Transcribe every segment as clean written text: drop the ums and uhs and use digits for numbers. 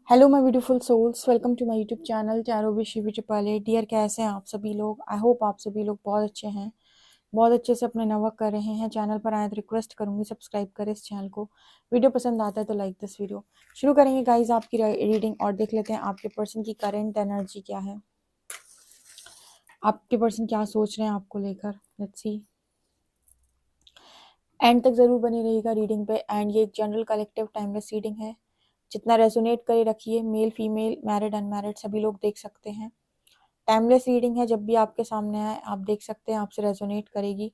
Hello my beautiful souls, welcome to my YouTube channel tarot with Shivi Chipale. Dear, कैसे हैं आप सभी लोग? आई होप आप सभी लोग बहुत अच्छे हैं, बहुत अच्छे से अपने नवर्क कर रहे हैं। चैनल पर आए तो रिक्वेस्ट करूंगी सब्सक्राइब करें इस चैनल को। वीडियो पसंद आता है तो लाइक दिस वीडियो। शुरू करेंगे गाइज आपकी रीडिंग और देख लेते हैं आपके पर्सन की करंट एनर्जी क्या है, आपके पर्सन क्या सोच रहे हैं आपको लेकर। Let's see. एंड तक जरूर बनी रहेगा रीडिंग पे। एंड ये एक जनरल कलेक्टिव टाइमलेस रीडिंग है। जितना रेजोनेट करे रखिए, मेल फीमेल मैरिड अनमैरिड सभी लोग देख सकते हैं। टाइमलेस रीडिंग है, जब भी आपके सामने आए आप देख सकते हैं, आपसे रेजोनेट करेगी।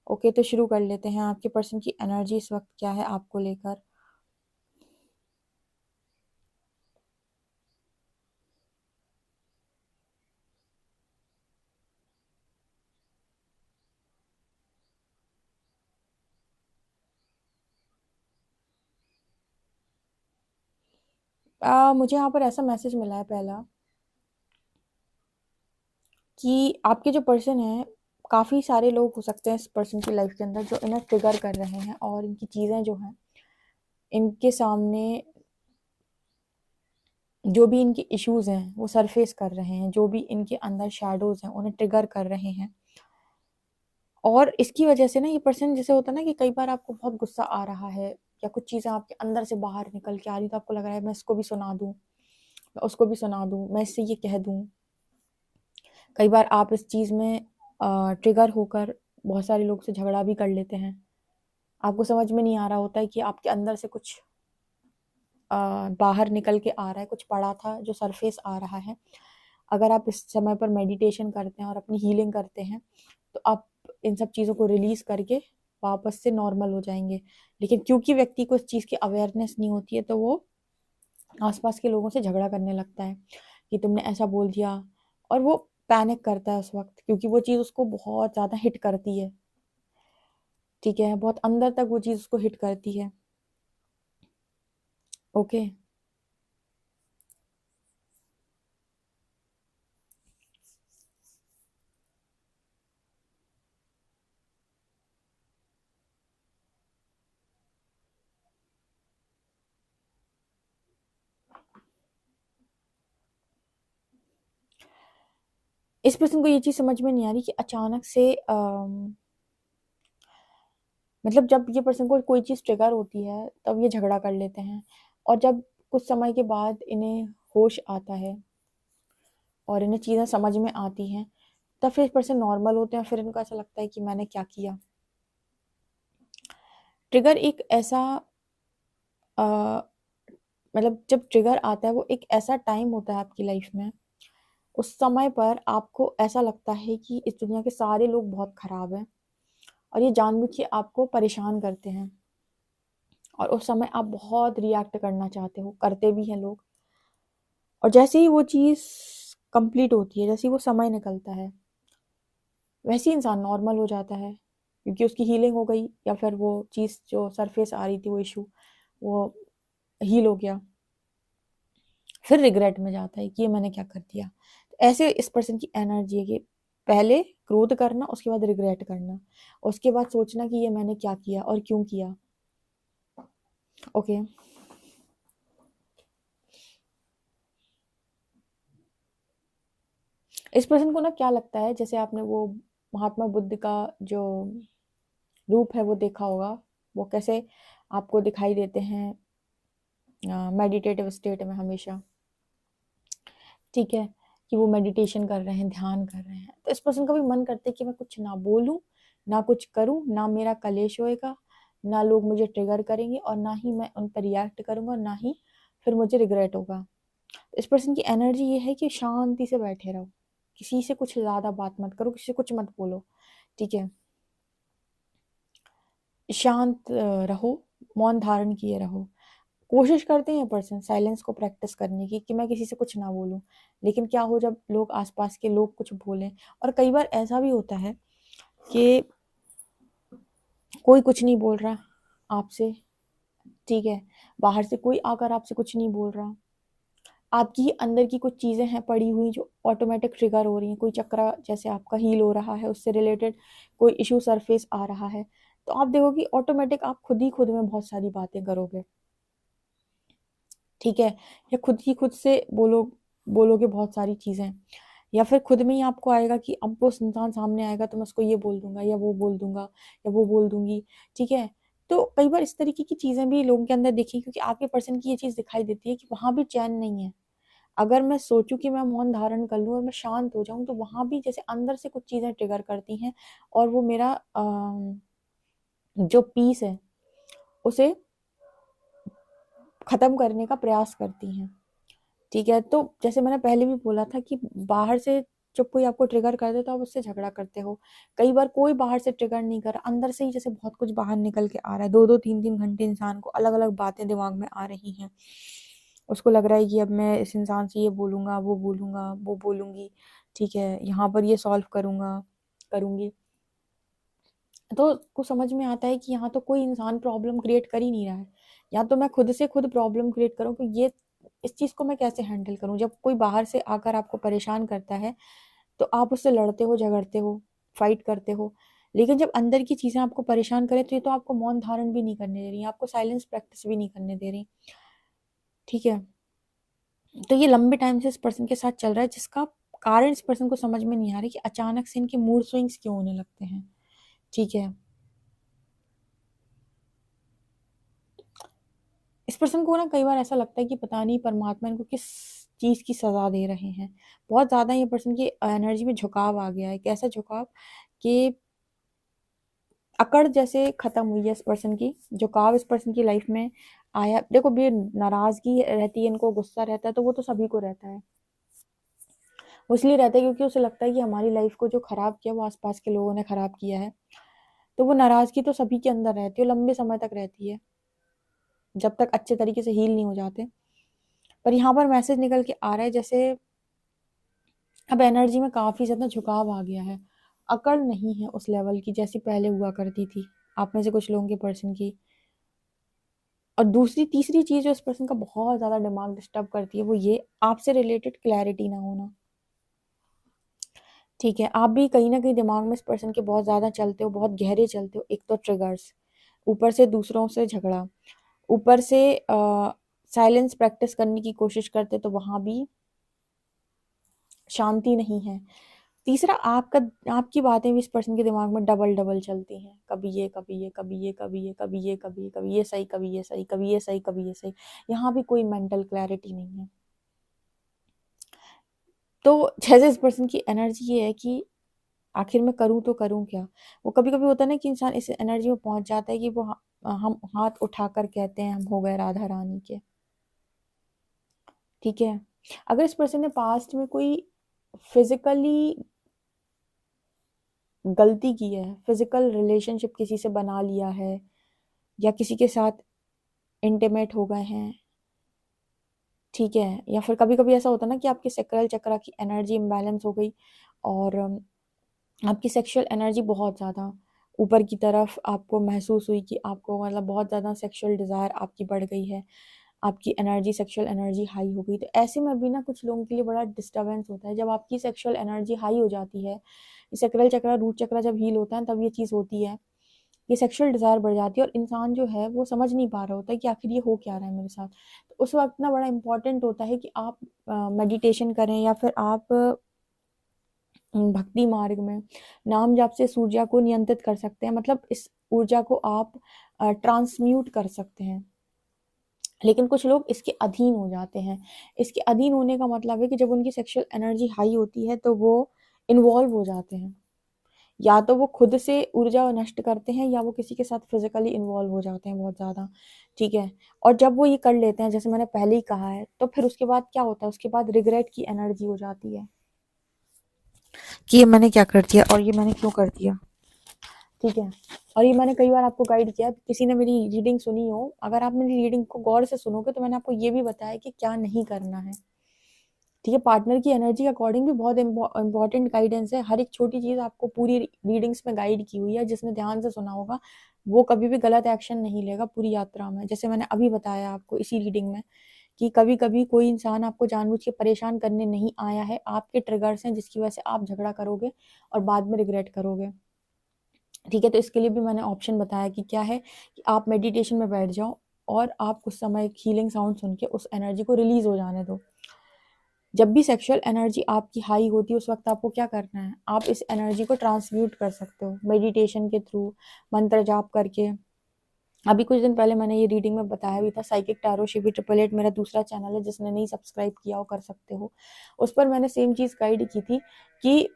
ओके, तो शुरू कर लेते हैं। आपके पर्सन की एनर्जी इस वक्त क्या है आपको लेकर। मुझे यहाँ पर ऐसा मैसेज मिला है पहला, कि आपके जो पर्सन है, काफ़ी सारे लोग हो सकते हैं इस पर्सन की लाइफ के अंदर जो इन्हें ट्रिगर कर रहे हैं, और इनकी चीज़ें जो हैं इनके सामने, जो भी इनके इश्यूज हैं वो सरफेस कर रहे हैं, जो भी इनके अंदर शैडोज हैं उन्हें ट्रिगर कर रहे हैं। और इसकी वजह से ना ये पर्सन, जैसे होता है ना कि कई बार आपको बहुत गुस्सा आ रहा है या कुछ चीज़ें आपके अंदर से बाहर निकल के आ रही, तो आपको लग रहा है मैं इसको भी सुना दूं, मैं उसको भी सुना दूं, मैं इससे ये कह दूं। कई बार आप इस चीज़ में ट्रिगर होकर बहुत सारे लोग से झगड़ा भी कर लेते हैं। आपको समझ में नहीं आ रहा होता है कि आपके अंदर से कुछ बाहर निकल के आ रहा है, कुछ पड़ा था जो सरफेस आ रहा है। अगर आप इस समय पर मेडिटेशन करते हैं और अपनी हीलिंग करते हैं तो आप इन सब चीज़ों को रिलीज करके वापस से नॉर्मल हो जाएंगे। लेकिन क्योंकि व्यक्ति को इस चीज़ की अवेयरनेस नहीं होती है, तो वो आसपास के लोगों से झगड़ा करने लगता है कि तुमने ऐसा बोल दिया। और वो पैनिक करता है उस वक्त, क्योंकि वो चीज़ उसको बहुत ज़्यादा हिट करती है। ठीक है, बहुत अंदर तक वो चीज़ उसको हिट करती है। ओके, इस पर्सन को ये चीज़ समझ में नहीं आ रही कि अचानक से मतलब जब ये पर्सन को कोई चीज़ ट्रिगर होती है तब ये झगड़ा कर लेते हैं, और जब कुछ समय के बाद इन्हें होश आता है और इन्हें चीज़ें समझ में आती हैं, तब फिर पर्सन नॉर्मल होते हैं। फिर इनको ऐसा लगता है कि मैंने क्या किया। ट्रिगर एक ऐसा अ, मतलब जब ट्रिगर आता है वो एक ऐसा टाइम होता है आपकी लाइफ में, उस समय पर आपको ऐसा लगता है कि इस दुनिया के सारे लोग बहुत खराब हैं और ये जानबूझ के आपको परेशान करते हैं। और उस समय आप बहुत रिएक्ट करना चाहते हो, करते भी हैं लोग। और जैसे ही वो चीज़ कंप्लीट होती है, जैसे ही वो समय निकलता है, वैसे ही इंसान नॉर्मल हो जाता है, क्योंकि उसकी हीलिंग हो गई, या फिर वो चीज़ जो सरफेस आ रही थी, वो इशू, वो हील हो गया। फिर रिग्रेट में जाता है कि ये मैंने क्या कर दिया। तो ऐसे इस पर्सन की एनर्जी है कि पहले क्रोध करना, उसके बाद रिग्रेट करना, उसके बाद सोचना कि ये मैंने क्या किया और क्यों किया। ओके, इस पर्सन को ना क्या लगता है, जैसे आपने वो महात्मा बुद्ध का जो रूप है वो देखा होगा, वो कैसे आपको दिखाई देते हैं मेडिटेटिव स्टेट में हमेशा। ठीक है, कि वो मेडिटेशन कर रहे हैं, ध्यान कर रहे हैं, तो इस पर्सन का भी मन करता है कि मैं कुछ ना बोलूं, ना कुछ करूं, ना मेरा कलेश होएगा, ना लोग मुझे ट्रिगर करेंगे, और ना ही मैं उन पर रिएक्ट करूंगा, और ना ही फिर मुझे रिग्रेट होगा। इस पर्सन की एनर्जी ये है कि शांति से बैठे रहो, किसी से कुछ ज्यादा बात मत करो, किसी से कुछ मत बोलो। ठीक है, शांत रहो, मौन धारण किए रहो। कोशिश करते हैं पर्सन साइलेंस को प्रैक्टिस करने की, कि मैं किसी से कुछ ना बोलूं। लेकिन क्या हो जब लोग, आसपास के लोग कुछ बोलें। और कई बार ऐसा भी होता है कि कोई कुछ नहीं बोल रहा आपसे। ठीक है, बाहर से कोई आकर आपसे कुछ नहीं बोल रहा, आपकी ही अंदर की कुछ चीजें हैं पड़ी हुई जो ऑटोमेटिक ट्रिगर हो रही हैं। कोई चक्रा जैसे आपका हील हो रहा है, उससे रिलेटेड कोई इशू सरफेस आ रहा है, तो आप देखो कि ऑटोमेटिक आप खुद ही खुद में बहुत सारी बातें करोगे। ठीक है? या खुद ही खुद से बोलोगे बहुत सारी चीज़ें, या फिर खुद में ही आपको आएगा कि अब वो इंसान सामने आएगा तो मैं उसको ये बोल दूँगा या वो बोल दूँगा या वो बोल दूँगी, ठीक है? तो कई बार इस तरीके की चीज़ें भी लोगों के अंदर दिखी, क्योंकि आपके पर्सन की ये चीज़ दिखाई देती है कि वहाँ भी चैन नहीं है। अगर मैं सोचूँ कि मैं मौन धारण कर लूँ और मैं शांत हो जाऊँ, तो वहाँ भी जैसे अंदर से कुछ चीज़ें ट्रिगर करती हैं और वो मेरा जो पीस है, उसे ख़त्म करने का प्रयास करती हैं। ठीक है? तो जैसे मैंने पहले भी बोला था कि बाहर से जब कोई आपको ट्रिगर कर दे तो आप उससे झगड़ा करते हो। कई बार कोई बाहर से ट्रिगर नहीं कर रहा, अंदर से ही जैसे बहुत कुछ बाहर निकल के आ रहा है। 2-2 3-3 घंटे इंसान को अलग-अलग बातें दिमाग में आ रही हैं। उसको लग रहा है कि अब मैं इस इंसान से ये बोलूँगा, वो बोलूँगी, ठीक है? यहाँ पर ये सॉल्व करूँगी। तो उसको समझ में आता है कि यहाँ तो कोई इंसान प्रॉब्लम क्रिएट कर ही नहीं रहा है। या तो मैं खुद से खुद प्रॉब्लम क्रिएट करूँ कि ये इस चीज़ को मैं कैसे हैंडल करूँ? जब कोई बाहर से आकर आपको परेशान करता है, तो आप उससे लड़ते हो, झगड़ते हो, फाइट करते हो। लेकिन जब अंदर की चीज़ें आपको परेशान करें, तो ये तो आपको मौन धारण भी नहीं करने दे रही, आपको साइलेंस प्रैक्टिस भी नहीं करने दे रही, ठीक है? तो ये लंबे टाइम से इस पर्सन के साथ चल रहा है, जिसका कारण इस पर्सन को समझ में नहीं आ रही कि अचानक से इनके मूड स्विंग्स क्यों होने लगते हैं, ठीक है? इस पर्सन को ना कई बार ऐसा लगता है कि पता नहीं परमात्मा इनको किस चीज़ की सज़ा दे रहे हैं। बहुत ज़्यादा ये पर्सन की एनर्जी में झुकाव आ गया है। कैसा झुकाव कि अकड़ जैसे खत्म हुई है इस पर्सन की, झुकाव इस पर्सन की लाइफ में आया। देखो भी नाराज़गी रहती है, इनको गुस्सा रहता है, तो वो तो सभी को रहता है। वो इसलिए रहता है क्योंकि उसे लगता है कि हमारी लाइफ को जो खराब किया वो आस-पास के लोगों ने खराब किया है। तो वो नाराज़गी तो सभी के अंदर रहती है और लंबे समय तक रहती है, जब तक अच्छे तरीके से हील नहीं हो जाते। पर यहाँ पर मैसेज निकल के आ रहा है जैसे अब एनर्जी में काफ़ी ज़्यादा झुकाव आ गया है। अकड़ नहीं है उस लेवल की जैसी पहले हुआ करती थी, आप में से कुछ लोगों के पर्सन की। और दूसरी तीसरी चीज़ जो इस पर्सन का बहुत ज़्यादा दिमाग डिस्टर्ब करती है, वो ये आपसे रिलेटेड क्लैरिटी ना होना। ठीक है, आप भी कहीं न कहीं दिमाग में इस पर्सन के बहुत ज़्यादा चलते हो, बहुत गहरे चलते हो। एक तो ट्रिगर्स, ऊपर से दूसरों से झगड़ा, ऊपर से साइलेंस प्रैक्टिस करने की कोशिश करते तो वहाँ भी शांति नहीं है। तीसरा आपकी बातें भी इस पर्सन के दिमाग में डबल-डबल चलती हैं। कभी ये, कभी ये, कभी ये, कभी ये, कभी ये, कभी ये, कभी ये सही, कभी ये सही, कभी ये सही, कभी ये सही। यहाँ भी कोई मेंटल क्लैरिटी नहीं है। तो जैसे इस पर्सन की एनर्जी ये है कि आखिर मैं करूँ तो करूँ क्या? वो कभी-कभी होता है ना कि इंसान इस एनर्जी में पहुँच जाता है कि वो हम हाथ उठाकर कहते हैं हम हो गए राधा रानी के, ठीक है? अगर इस पर्सन ने पास्ट में कोई फिज़िकली गलती की है, फिज़िकल रिलेशनशिप किसी से बना लिया है या किसी के साथ इंटीमेट हो गए हैं, ठीक है? या फिर कभी-कभी ऐसा होता है ना कि आपके सैक्रल चक्रा की एनर्जी इम्बैलेंस हो गई और आपकी सेक्सुअल एनर्जी बहुत ज़्यादा ऊपर की तरफ आपको महसूस हुई कि आपको मतलब बहुत ज़्यादा सेक्सुअल डिज़ायर आपकी बढ़ गई है, आपकी एनर्जी सेक्सुअल एनर्जी हाई हो गई। तो ऐसे में भी ना कुछ लोगों के लिए बड़ा डिस्टर्बेंस होता है। जब आपकी सेक्सुअल एनर्जी हाई हो जाती है, सैक्रल चक्रा, रूट चक्रा जब हील होता है तब ये चीज़ होती है। ये सेक्सुअल डिज़ायर बढ़ जाती है और इंसान जो है वो समझ नहीं पा रहा होता है कि आखिर ये हो क्या रहा है मेरे साथ। तो उस वक़्त ना बड़ा इम्पोर्टेंट होता है कि आप मेडिटेशन करें या फिर आप भक्ति मार्ग में नाम जाप से इस ऊर्जा को नियंत्रित कर सकते हैं। मतलब इस ऊर्जा को आप ट्रांसम्यूट कर सकते हैं। लेकिन कुछ लोग इसके अधीन हो जाते हैं। इसके अधीन होने का मतलब है कि जब उनकी सेक्सुअल एनर्जी हाई होती है तो वो इन्वॉल्व हो जाते हैं। या तो वो खुद से ऊर्जा नष्ट करते हैं या वो किसी के साथ फिज़िकली इन्वॉल्व हो जाते हैं बहुत ज़्यादा, ठीक है? और जब वो ये कर लेते हैं जैसे मैंने पहले ही कहा है, तो फिर उसके बाद क्या होता है, उसके बाद रिग्रेट की एनर्जी हो जाती है, कि ये मैंने क्या कर दिया और ये मैंने क्यों कर दिया, ठीक है? और ये मैंने कई बार आपको गाइड किया, किसी ने मेरी रीडिंग सुनी हो, अगर आप मेरी रीडिंग को गौर से सुनोगे तो मैंने आपको ये भी बताया कि क्या नहीं करना है, ठीक है? पार्टनर की एनर्जी के अकॉर्डिंग भी बहुत इम्पोर्टेंट गाइडेंस है। हर एक छोटी चीज़ आपको पूरी रीडिंग्स में गाइड की हुई है। जिसने ध्यान से सुना होगा, वो कभी भी गलत एक्शन नहीं लेगा पूरी यात्रा में। जैसे मैंने अभी बताया आपको इसी रीडिंग में कि कभी-कभी कोई इंसान आपको जानबूझ के परेशान करने नहीं आया है। आपके ट्रिगर्स हैं जिसकी वजह से आप झगड़ा करोगे और बाद में रिग्रेट करोगे, ठीक है? तो इसके लिए भी मैंने ऑप्शन बताया कि क्या है कि आप मेडिटेशन में बैठ जाओ। और आप कुछ समय हीलिंग साउंड सुन के उस एनर्जी को रिलीज हो जाने दो। जब भी सेक्सुअल एनर्जी आपकी हाई होती है उस वक्त आपको क्या करना है, आप इस एनर्जी को ट्रांसम्यूट कर सकते हो मेडिटेशन के थ्रू, मंत्र जाप करके। अभी कुछ दिन पहले मैंने ये रीडिंग में बताया भी था, साइकिक टैरो शिवी 888 मेरा दूसरा चैनल है, जिसने नहीं सब्सक्राइब किया हो कर सकते हो। उस पर मैंने सेम चीज़ गाइड की थी कि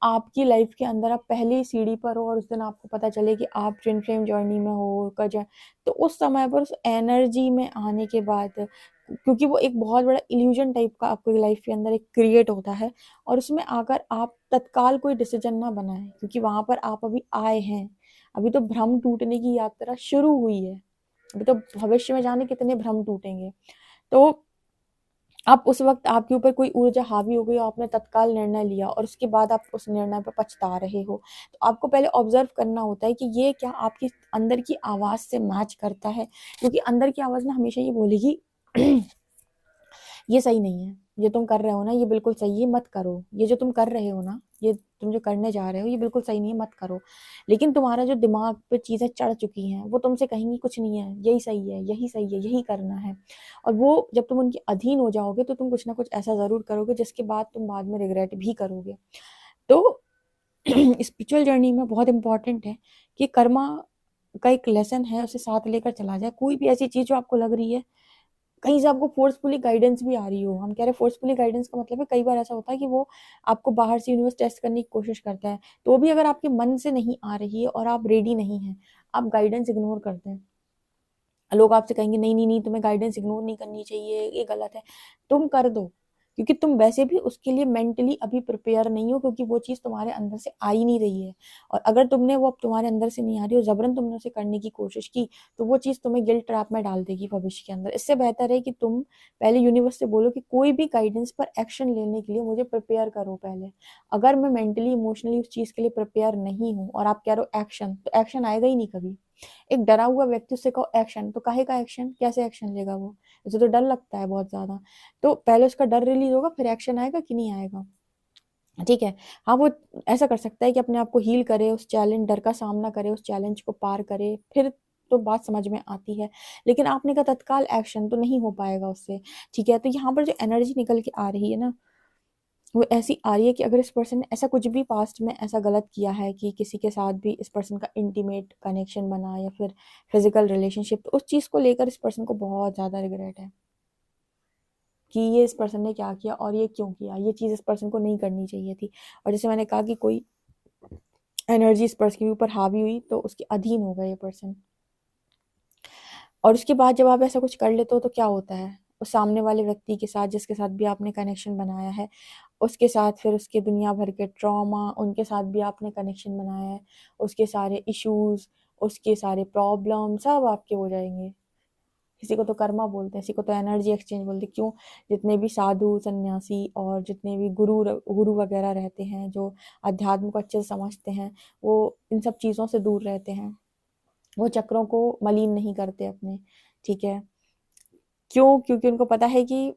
आपकी लाइफ के अंदर आप पहली सीढ़ी पर हो और उस दिन आपको पता चले कि आप ट्विन फ्लेम जर्नी में हो तो उस समय पर उस एनर्जी में आने के बाद, क्योंकि वो एक बहुत बड़ा इल्यूजन टाइप का आपकी लाइफ के अंदर एक क्रिएट होता है, और उसमें आकर आप तत्काल कोई डिसीजन ना बनाएं, क्योंकि वहां पर आप अभी आए हैं। अभी तो भ्रम टूटने की यात्रा शुरू हुई है, अभी तो भविष्य में जाने कितने भ्रम टूटेंगे। तो आप उस वक्त आपके ऊपर कोई ऊर्जा हावी हो गई, आपने तत्काल निर्णय लिया और उसके बाद आप उस निर्णय पर पछता रहे हो, तो आपको पहले ऑब्जर्व करना होता है कि ये क्या आपकी अंदर की आवाज से मैच करता है, क्योंकि अंदर की आवाज ना हमेशा ये बोलेगी ये सही नहीं है, ये तुम कर रहे हो ना ये बिल्कुल सही है, मत करो, ये जो तुम कर रहे हो ना, ये तुम जो करने जा रहे हो ये बिल्कुल सही नहीं है, मत करो। लेकिन तुम्हारा जो दिमाग पे चीजें चढ़ चुकी हैं वो तुमसे कहेंगी कुछ नहीं है, यही सही है, यही सही है, यही करना है। और वो जब तुम उनके अधीन हो जाओगे तो तुम कुछ ना कुछ ऐसा जरूर करोगे जिसके बाद तुम बाद में रिग्रेट भी करोगे। तो स्पिरिचुअल जर्नी में बहुत इंपॉर्टेंट है कि कर्मा का एक लेसन है, उसे साथ लेकर चला जाए। कोई भी ऐसी चीज जो आपको लग रही है, कहीं से आपको फोर्सफुली गाइडेंस भी आ रही हो, हम कह रहे हैं फोर्सफुली गाइडेंस का मतलब है कई बार ऐसा होता है कि वो आपको बाहर से यूनिवर्स टेस्ट करने की कोशिश करता है, तो भी अगर आपके मन से नहीं आ रही है और आप रेडी नहीं है, आप गाइडेंस इग्नोर करते हैं। लोग आपसे कहेंगे नहीं नहीं नहीं, तुम्हें गाइडेंस इग्नोर नहीं करनी चाहिए, ये गलत है। तुम कर दो, क्योंकि तुम वैसे भी उसके लिए मेंटली अभी प्रिपेयर नहीं हो, क्योंकि वो चीज तुम्हारे अंदर से आ ही नहीं रही है। और अगर तुमने वो अब तुम्हारे अंदर से नहीं आ रही और जबरन तुमने उसे करने की कोशिश की, तो वो चीज तुम्हें गिल्ट ट्रैप में डाल देगी भविष्य के अंदर। इससे बेहतर है कि तुम पहले यूनिवर्स से बोलो कि कोई भी गाइडेंस पर एक्शन लेने के लिए मुझे प्रिपेयर करो पहले। अगर मैं मेंटली इमोशनली उस चीज के लिए प्रिपेयर नहीं हूँ और आप कह रहे हो एक्शन, तो एक्शन आएगा ही नहीं कभी। एक डरा हुआ व्यक्ति से कहो एक्शन, तो काहे का एक्शन, कैसे एक्शन लेगा वो, उसे तो डर लगता है बहुत ज्यादा। तो पहले उसका डर रिलीज होगा फिर एक्शन आएगा कि नहीं आएगा। ठीक है। हाँ, वो ऐसा कर सकता है कि अपने आप को हील करे, उस चैलेंज डर का सामना करे, उस चैलेंज को पार करे, फिर तो बात समझ में आती है। लेकिन आपने कहा तत्काल एक्शन तो नहीं हो पाएगा उससे। ठीक है, तो यहाँ पर जो एनर्जी निकल के आ रही है ना, वो ऐसी आ रही है कि अगर इस पर्सन ने ऐसा कुछ भी पास्ट में ऐसा गलत किया है कि किसी के साथ भी इस पर्सन का इंटीमेट कनेक्शन बना या फिर फिजिकल रिलेशनशिप, तो उस चीज को लेकर इस पर्सन को बहुत ज्यादा रिग्रेट है कि ये इस पर्सन ने क्या किया और ये क्यों किया, ये चीज इस पर्सन को नहीं करनी चाहिए थी। और जैसे मैंने कहा कि कोई एनर्जी इस पर्सन के ऊपर हावी हुई तो उसके अधीन हो गया ये पर्सन। और उसके बाद जब आप ऐसा कुछ कर लेते हो तो क्या होता है, उस सामने वाले व्यक्ति के साथ जिसके साथ भी आपने कनेक्शन बनाया है, उसके साथ फिर उसके दुनिया भर के ट्रॉमा, उनके साथ भी आपने कनेक्शन बनाया है, उसके सारे इश्यूज, उसके सारे प्रॉब्लम सब आपके हो जाएंगे। किसी को तो कर्मा बोलते हैं, किसी को तो एनर्जी एक्सचेंज बोलते हैं। क्यों? जितने भी साधु सन्यासी और जितने भी गुरु गुरु वगैरह रहते हैं जो अध्यात्म को अच्छे से समझते हैं, वो इन सब चीज़ों से दूर रहते हैं, वो चक्रों को मलिन नहीं करते अपने। ठीक है। क्यों? क्योंकि उनको पता है कि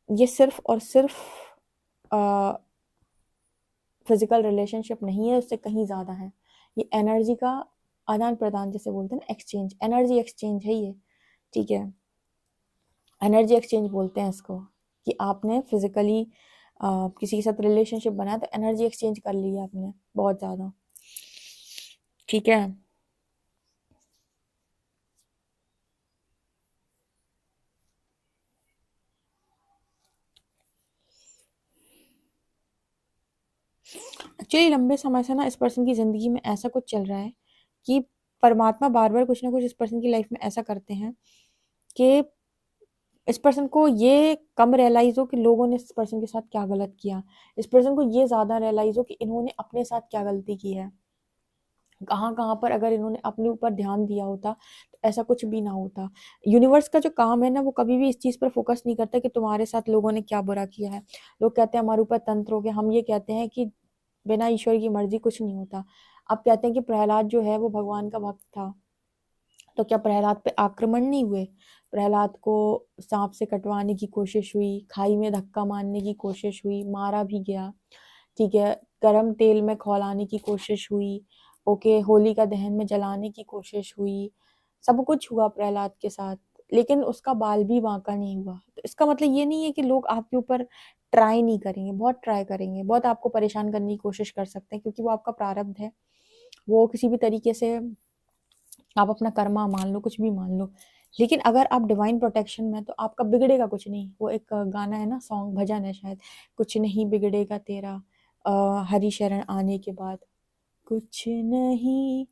ये सिर्फ और सिर्फ फिजिकल रिलेशनशिप नहीं है, उससे कहीं ज्यादा है। ये एनर्जी का आदान प्रदान, जैसे बोलते हैं ना एक्सचेंज, एनर्जी एक्सचेंज है ये। ठीक है, एनर्जी एक्सचेंज बोलते हैं इसको, कि आपने फिजिकली किसी के साथ रिलेशनशिप बनाया तो एनर्जी एक्सचेंज कर लिया आपने बहुत ज्यादा। ठीक है। एक्चुअली लंबे समय से ना इस पर्सन की जिंदगी में ऐसा कुछ चल रहा है कि परमात्मा बार बार कुछ ना कुछ इस पर्सन की लाइफ में ऐसा करते हैं कि इस पर्सन को ये कम रियलाइज हो कि लोगों ने इस पर्सन के साथ क्या गलत किया, इस पर्सन को ये ज्यादा रियलाइज हो कि इन्होंने अपने साथ क्या गलती की है। कहाँ कहाँ पर अगर इन्होंने अपने ऊपर ध्यान दिया होता तो ऐसा कुछ भी ना होता। यूनिवर्स का जो काम है ना, वो कभी भी इस चीज पर फोकस नहीं करता कि तुम्हारे साथ लोगों ने क्या बुरा किया है। लोग कहते हैं हमारे ऊपर तंत्र हो गया, हम ये कहते हैं कि बिना ईश्वर की मर्जी कुछ नहीं होता। आप कहते हैं कि प्रहलाद जो है वो भगवान का भक्त था, तो क्या प्रहलाद पे आक्रमण नहीं हुए? प्रहलाद को सांप से कटवाने की कोशिश हुई, खाई में धक्का मारने की कोशिश हुई, मारा भी गया। ठीक है, गरम तेल में खौलाने की कोशिश हुई, ओके, होली का दहन में जलाने की कोशिश हुई, सब कुछ हुआ प्रहलाद के साथ। लेकिन उसका बाल भी बांका नहीं हुआ। तो इसका मतलब ये नहीं है कि लोग आपके ऊपर ट्राई नहीं करेंगे, बहुत ट्राई करेंगे, बहुत आपको परेशान करने की कोशिश कर सकते हैं, क्योंकि वो आपका प्रारब्ध है। वो किसी भी तरीके से आप अपना कर्मा मान लो, कुछ भी मान लो, लेकिन अगर आप डिवाइन प्रोटेक्शन में, तो आपका बिगड़ेगा कुछ नहीं। वो एक गाना है ना, सॉन्ग, भजन है शायद, कुछ नहीं बिगड़ेगा तेरा हरि शरण आने के बाद, कुछ नहीं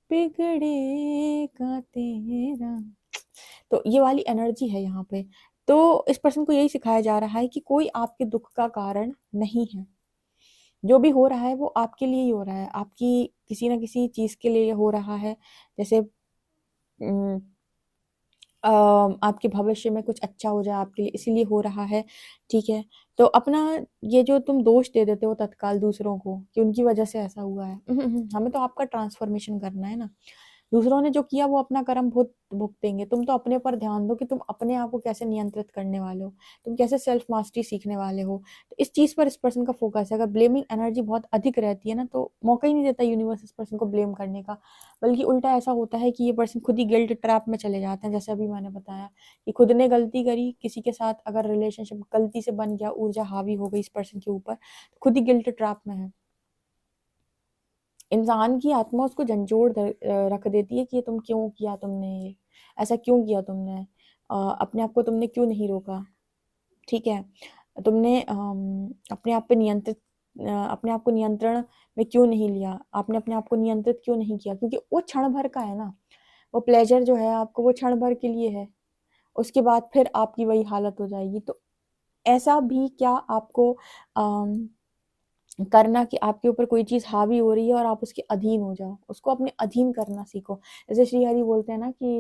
बिगड़ेगा तेरा। तो ये वाली एनर्जी है यहाँ पे। तो इस पर्सन को यही सिखाया जा रहा है कि कोई आपके दुख का कारण नहीं है। जो भी हो रहा है वो आपके लिए ही हो रहा है, आपकी किसी ना किसी चीज के लिए हो रहा है। जैसे अम, आपके भविष्य में कुछ अच्छा हो जाए आपके लिए, इसीलिए हो रहा है। ठीक है, तो अपना ये जो तुम दोष दे देते हो तत्काल दूसरों को कि उनकी वजह से ऐसा हुआ है, हमें तो आपका ट्रांसफॉर्मेशन करना है ना। दूसरों ने जो किया वो अपना कर्म भुगतेंगे। तुम तो अपने पर ध्यान दो कि तुम अपने आप को कैसे नियंत्रित करने वाले हो, तुम कैसे सेल्फ मास्टरी सीखने वाले हो। तो इस चीज पर इस पर्सन का फोकस है। अगर ब्लेमिंग एनर्जी बहुत अधिक रहती है ना, तो मौका ही नहीं देता यूनिवर्स इस पर्सन को ब्लेम करने का। बल्कि उल्टा ऐसा होता है कि ये पर्सन खुद ही गिल्ट ट्रैप में चले जाते हैं। जैसे अभी मैंने बताया कि खुद ने गलती करी किसी के साथ, अगर रिलेशनशिप गलती से बन गया, ऊर्जा हावी हो गई इस पर्सन के ऊपर, तो खुद ही गिल्ट ट्रैप में है। इंसान की आत्मा उसको झंझोड़ रख देती है कि ये तुम क्यों किया, तुमने ये ऐसा क्यों किया, तुमने अपने आप को तुमने क्यों नहीं रोका। ठीक है, तुमने अपने आप पे अपने आप को नियंत्रण में क्यों नहीं लिया, आपने अपने आप को नियंत्रित क्यों नहीं किया, क्योंकि वो क्षण भर का है ना। वो प्लेजर जो है आपको, वो क्षण भर के लिए है। उसके बाद फिर आपकी वही हालत हो जाएगी। तो ऐसा भी क्या आपको करना कि आपके ऊपर कोई चीज हावी हो रही है और आप उसके अधीन हो जाओ, उसको अपने अधीन करना सीखो। जैसे श्री हरि बोलते हैं ना कि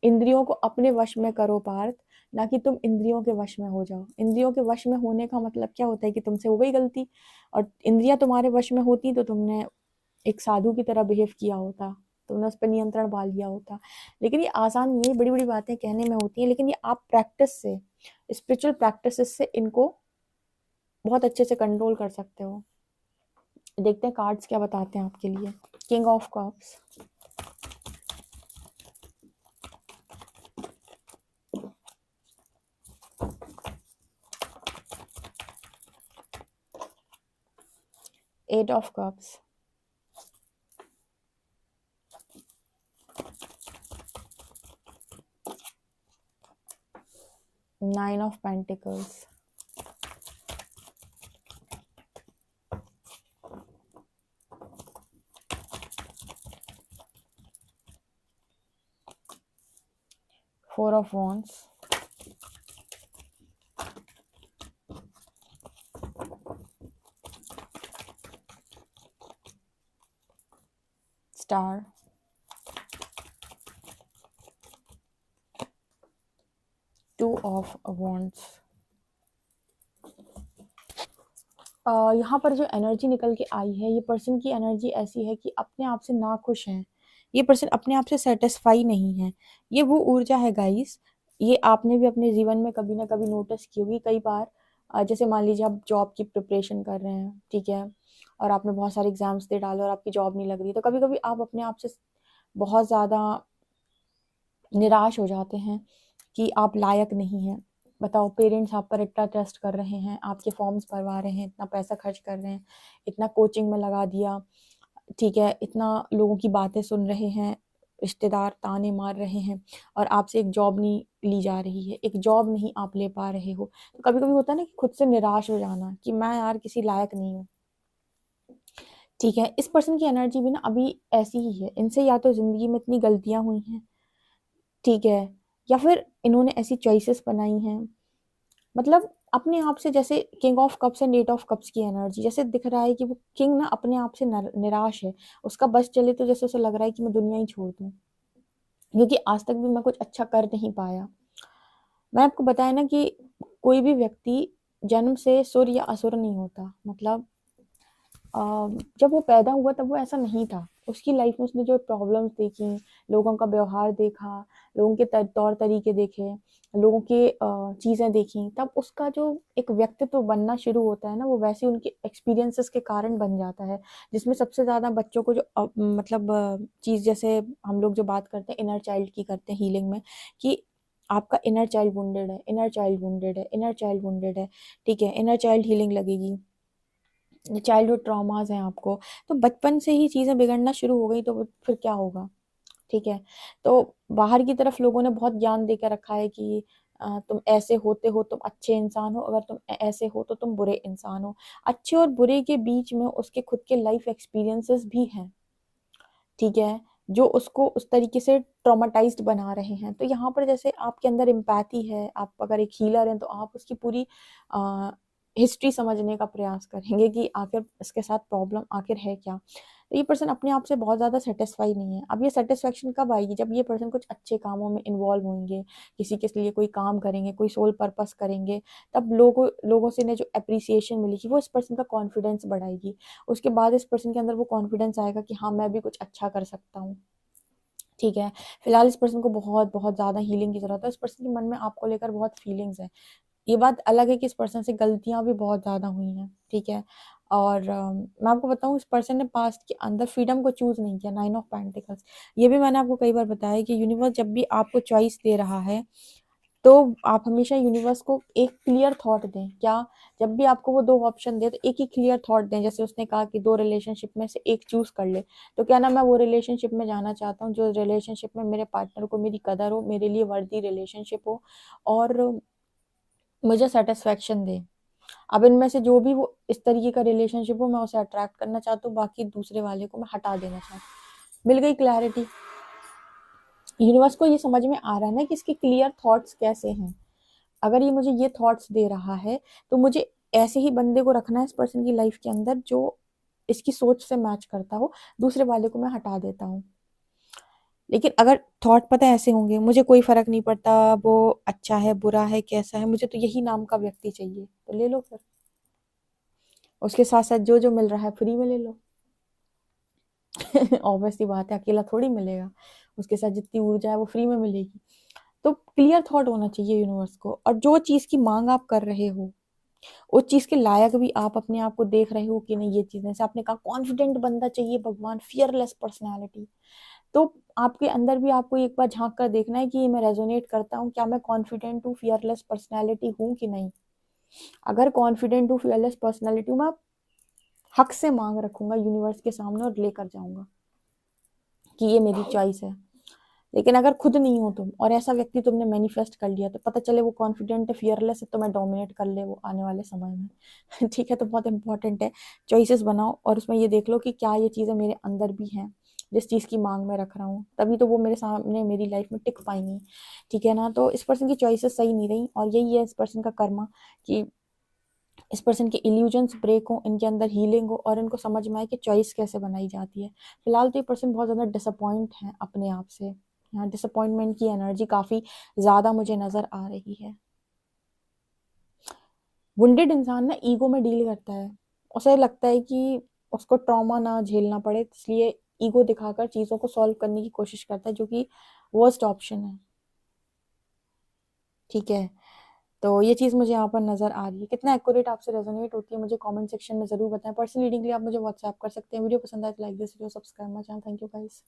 इंद्रियों को अपने वश में करो पार्थ, ना कि तुम इंद्रियों के वश में हो जाओ। इंद्रियों के वश में होने का मतलब क्या होता है कि तुमसे हो गई गलती, और इंद्रियां तुम्हारे वश में होती तो तुमने एक साधु की तरह बिहेव किया होता, तुमने उस पर नियंत्रण पा लिया होता। लेकिन ये आसान नहीं है, बड़ी बड़ी बातें कहने में होती हैं, लेकिन ये आप प्रैक्टिस से, स्पिरिचुअल प्रैक्टिस से इनको बहुत अच्छे से कंट्रोल कर सकते हो। देखते हैं कार्ड्स क्या बताते हैं आपके लिए। King of cups, eight of cups, nine of pentacles, four of wands, star, two of wands. यहाँ पर जो एनर्जी निकल के आई है, ये पर्सन की एनर्जी ऐसी है कि अपने आप से ना खुश हैं। ये पर्सन अपने आप से सेटिस्फाई नहीं है। ये वो ऊर्जा है गाइस, ये आपने भी अपने जीवन में कभी ना कभी नोटिस की होगी। कई बार जैसे मान लीजिए आप जॉब की प्रिपरेशन कर रहे हैं, ठीक है, और आपने बहुत सारे एग्जाम्स दे डाले और आपकी जॉब नहीं लग रही, तो कभी कभी आप अपने आप से बहुत ज़्यादा निराश हो जाते हैं कि आप लायक नहीं हैं। बताओ, पेरेंट्स आप पर इतना ट्रस्ट कर रहे हैं, आपके फॉर्म्स भरवा रहे हैं, इतना पैसा खर्च कर रहे हैं, इतना कोचिंग में लगा दिया, ठीक है, इतना लोगों की बातें सुन रहे हैं, रिश्तेदार ताने मार रहे हैं, और आपसे एक जॉब नहीं ली जा रही है, एक जॉब नहीं आप ले पा रहे हो। तो कभी कभी होता है ना कि खुद से निराश हो जाना कि मैं यार किसी लायक नहीं हूँ। ठीक है, इस पर्सन की एनर्जी भी ना अभी ऐसी ही है। इनसे या तो जिंदगी में इतनी गलतियां हुई हैं, ठीक है, या फिर इन्होंने ऐसी चॉइसेस बनाई हैं। मतलब अपने आप से, जैसे king of cups and eight of cups की एनर्जी, जैसे दिख रहा है कि वो किंग ना अपने आप से निराश है। उसका बस चले तो जैसे उसे लग रहा है कि मैं दुनिया ही छोड़ दूं, क्योंकि आज तक भी मैं कुछ अच्छा कर नहीं पाया। मैं आपको बताया ना कि कोई भी व्यक्ति जन्म से सुर या असुर नहीं होता। मतलब जब वो पैदा हुआ तब वो ऐसा नहीं था। उसकी लाइफ में उसने जो प्रॉब्लम्स देखी, लोगों का व्यवहार देखा, लोगों के तौर तरीके देखे, लोगों के चीज़ें देखी, तब उसका जो एक व्यक्तित्व बनना शुरू होता है ना, वो वैसे उनके एक्सपीरियंसेस के कारण बन जाता है। जिसमें सबसे ज़्यादा बच्चों को जो मतलब चीज़, जैसे हम लोग जो बात करते हैं इनर चाइल्ड की करते हैं हीलिंग में, कि आपका इनर चाइल्ड वुंडेड है, इनर चाइल्ड वुंडेड है, इनर चाइल्ड वुंडेड है, ठीक है, इनर चाइल्ड हीलिंग लगेगी, चाइल्डहुड ट्रॉमास हैं आपको। तो बचपन से ही चीज़ें बिगड़ना शुरू हो गई तो फिर क्या होगा? ठीक है। तो बाहर की तरफ लोगों ने बहुत ज्ञान दे के रखा है कि तुम ऐसे होते हो तुम अच्छे इंसान हो, अगर तुम ऐसे हो तो तुम बुरे इंसान हो। अच्छे और बुरे के बीच में उसके खुद के लाइफ एक्सपीरियंसेस भी हैं, ठीक है, जो उसको उस तरीके से ट्रॉमाटाइज्ड बना रहे हैं। तो यहाँ पर जैसे आपके अंदर एम्पैथी है, आप अगर एक हीलर हैं तो आप उसकी पूरी हिस्ट्री समझने का प्रयास करेंगे कि आखिर इसके साथ प्रॉब्लम आखिर है क्या। तो ये पर्सन अपने आप से बहुत ज़्यादा सेटिस्फाई नहीं है। अब ये सेटिस्फेक्शन कब आएगी? जब ये पर्सन कुछ अच्छे कामों में इन्वॉल्व होंगे, किसी के लिए कोई काम करेंगे, कोई सोल पर्पस करेंगे, तब लोगों से ने जो अप्रिसिएशन मिलेगी वो इस पर्सन का कॉन्फिडेंस बढ़ाएगी। उसके बाद इस पर्सन के अंदर वो कॉन्फिडेंस आएगा कि हाँ मैं भी कुछ अच्छा कर सकता हूँ, ठीक है। फिलहाल इस पर्सन को बहुत बहुत ज़्यादा हीलिंग की ज़रूरत है। इस पर्सन के मन में आपको लेकर बहुत फीलिंग्स है। ये बात अलग है कि इस पर्सन से गलतियां भी बहुत ज़्यादा हुई हैं, ठीक है। और मैं आपको बताऊं, इस पर्सन ने पास्ट के अंदर फ्रीडम को चूज नहीं किया, 9 ऑफ पेंटिकल्स। ये भी मैंने आपको कई बार बताया है कि यूनिवर्स जब भी आपको चॉइस दे रहा है तो आप हमेशा यूनिवर्स को एक क्लियर थॉट दें। क्या? जब भी आपको वो दो ऑप्शन दे तो एक ही क्लियर थॉट दें। जैसे उसने कहा कि दो रिलेशनशिप में से एक चूज कर ले, तो क्या ना मैं वो रिलेशनशिप में जाना चाहता हूँ जो रिलेशनशिप में मेरे पार्टनर को मेरी कदर हो, मेरे लिए वर्दी रिलेशनशिप हो और मुझे सेटिस्फेक्शन दे। अब इनमें से जो भी वो इस तरीके का रिलेशनशिप हो मैं उसे अट्रैक्ट करना चाहता हूँ, बाकी दूसरे वाले को मैं हटा देना चाहता हूँ। मिल गई क्लैरिटी? यूनिवर्स को ये समझ में आ रहा है ना कि इसके क्लियर थॉट्स कैसे हैं। अगर ये मुझे ये थॉट्स दे रहा है तो मुझे ऐसे ही बंदे को रखना है इस पर्सन की लाइफ के अंदर जो इसकी सोच से मैच करता हो, दूसरे वाले को मैं हटा देता हूँ। लेकिन अगर थॉट पता है ऐसे होंगे, मुझे कोई फर्क नहीं पड़ता वो अच्छा है बुरा है कैसा है, मुझे तो यही नाम का व्यक्ति चाहिए, तो ले लो फिर। उसके साथ साथ जो जो मिल रहा है फ्री में ले लो। ऑब्वियसली बात है, अकेला थोड़ी मिलेगा। उसके साथ जितनी ऊर्जा है वो फ्री में मिलेगी। तो क्लियर थॉट होना चाहिए यूनिवर्स को, और जो चीज की मांग आप कर रहे हो उस चीज के लायक भी आप अपने आप को देख रहे हो कि नहीं। ये चीजें जैसे आपने कहा कॉन्फिडेंट बंदा चाहिए भगवान, फियरलेस पर्सनैलिटी। तो आपके अंदर भी आपको एक बार झांक कर देखना है कि ये मैं रेजोनेट करता हूँ, क्या मैं कॉन्फिडेंट हूँ, फियरलेस पर्सनैलिटी हूँ कि नहीं। अगर कॉन्फिडेंट हूँ, फियरलेस पर्सनैलिटी हूँ, मैं हक से मांग रखूंगा यूनिवर्स के सामने और लेकर जाऊंगा कि ये मेरी चॉइस है। लेकिन अगर खुद नहीं हो तुम और ऐसा व्यक्ति तुमने मैनिफेस्ट कर लिया, तो पता चले वो कॉन्फिडेंट है, फियरलेस है, तो मैं डोमिनेट कर ले वो आने वाले समय में। ठीक है, तो बहुत इंपॉर्टेंट है चॉइसेस बनाओ और उसमें ये देख लो कि क्या ये चीज़ें मेरे अंदर भी हैं जिस चीज़ की मांग में रख रहा हूँ, तभी तो वो मेरे सामने मेरी लाइफ में टिक पाएंगी। ठीक है ना? तो इस पर्सन की चॉइसेस सही नहीं रही और यही है इस पर्सन का कर्मा कि इस पर्सन के इल्यूजन्स ब्रेक हो, इनके अंदर हीलिंग हो और इनको समझ में आए कि चॉइस कैसे बनाई जाती है। फिलहाल तो ये पर्सन बहुत ज़्यादा डिसअपॉइंट है अपने आप से। यहाँ डिसअपॉइंटमेंट की एनर्जी काफ़ी ज़्यादा मुझे नज़र आ रही है। वुंडेड इंसान ना ईगो में डील करता है। उसे लगता है कि उसको ट्रॉमा ना झेलना पड़े, इसलिए ईगो दिखाकर चीज़ों को सॉल्व करने की कोशिश करता है, जो कि वर्स्ट ऑप्शन है। ठीक है, तो ये चीज़ मुझे यहाँ पर नज़र आ रही है। कितना एक्यूरेट आपसे रेजोनेट होती है मुझे कमेंट सेक्शन में ज़रूर बताएं। पर्सनल रीडिंग के लिए आप मुझे व्हाट्सएप कर सकते हैं। वीडियो पसंद आए तो like this video, subscribe my channel. Thank you guys.